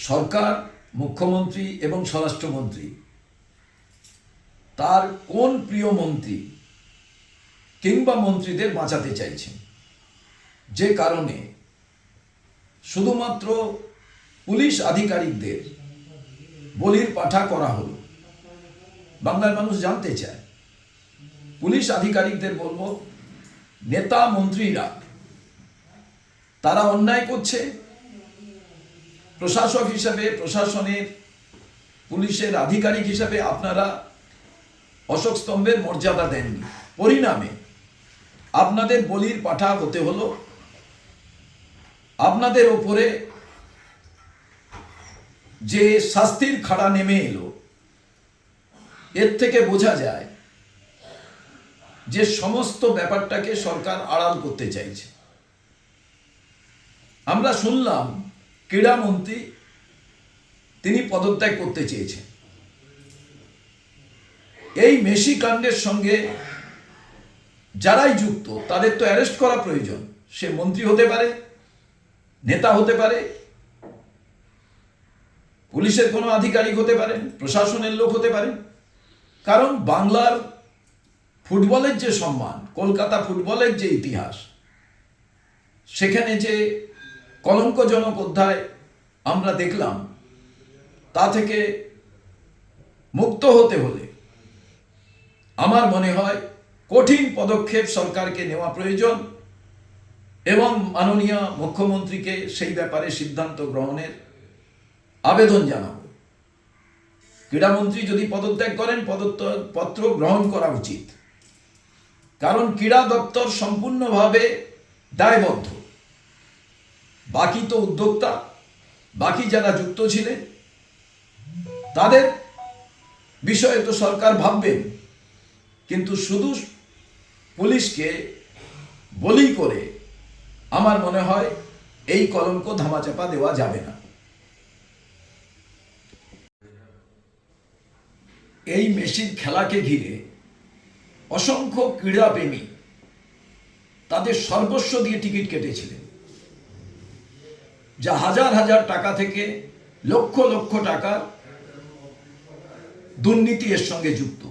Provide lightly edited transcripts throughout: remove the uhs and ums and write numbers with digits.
সরকার, মুখ্যমন্ত্রী এবং স্বরাষ্ট্রমন্ত্রী তার কোন প্রিয় মন্ত্রী কিংবা মন্ত্রীদের বাঁচাতে চাইছেন, যে কারণে শুধুমাত্র পুলিশ আধিকারিকদের বলির পাঠা করা হলো। বাংলার মানুষ জানতে চায়। পুলিশ আধিকারিকদের বলবো, নেতা মন্ত্রীরা তারা অন্যায় করছে, প্রশাসক হিসাবে, প্রশাসনের পুলিশের আধিকারিক হিসাবে আপনারা অশোক স্তম্ভের মর্যাদা দেননি। পরিণামে আপনাদের বলির পাঠা হতে হলো। আপনাদের ওপরে যে শাস্তির খাড়া নেমে এলো, এর থেকে বোঝা যায় যে সমস্ত ব্যাপারটাকে সরকার আড়াল করতে চাইছে। আমরা শুনলাম ক্রীড়ামন্ত্রী তিনি পদত্যাগ করতে চেয়েছেন। এই মেসি কাণ্ডের সঙ্গে যারাই যুক্ত তাদের তো অ্যারেস্ট করা প্রয়োজন। সে মন্ত্রী হতে পারে, নেতা হতে পারে, পুলিশের কোনো আধিকারিক হতে পারেন, প্রশাসনের লোক হতে পারেন। কারণ বাংলার ফুটবলের যে সম্মান, কলকাতা ফুটবলের যে ইতিহাস, সেখানে যে কলঙ্কজনক অধ্যায় আমরা দেখলাম, তা থেকে মুক্ত হতে হলে আমার মনে হয় কঠিন পদক্ষেপ সরকারকে নেওয়া প্রয়োজন এবং মাননীয় মুখ্যমন্ত্রীকে সেই ব্যাপারে সিদ্ধান্ত গ্রহণের আবেদন জানাব। ক্রীড়ামন্ত্রী যদি পদত্যাগ করেন, পদত্যাগপত্র গ্রহণ করা উচিত। কারণ ক্রীড়া দপ্তর সম্পূর্ণভাবে দায়বদ্ধ। বাকি তো উদ্যোক্তা, বাকি যারা যুক্ত ছিলেন তাদের বিষয়ে তো সরকার ভাববেন, কিন্তু শুধু পুলিশকে বলি করে আমার মনে হয় এই কলঙ্ক ধামাচাপা দেওয়া যাবে না। এই মেসির খেলাকে ঘিরে অসংখ্য ক্রীড়াপ্রেমী তাদের সর্বস্ব দিয়ে টিকিট কেটেছিলেন, যা হাজার হাজার টাকা থেকে লক্ষ লক্ষ টাকার দুর্নীতি এর সঙ্গে যুক্ত।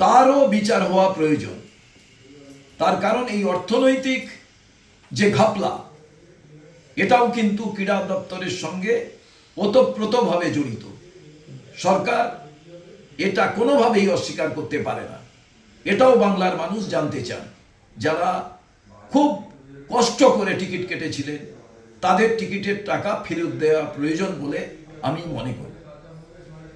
তারও বিচার হওয়া প্রয়োজন। তার কারণ এই অর্থনৈতিক যে ঘাপলা, এটাও কিন্তু ক্রীড়া দপ্তরের সঙ্গে ওতপ্রোতভাবে জড়িত। সরকার এটা কোনোভাবেই অস্বীকার করতে পারে না। এটাও বাংলার মানুষ জানতে চান। যারা খুব কষ্ট করে টিকিট কেটেছিলেন তাদের টিকিটের টাকা ফেরত দেওয়া প্রয়োজন বলে আমি মনে করি।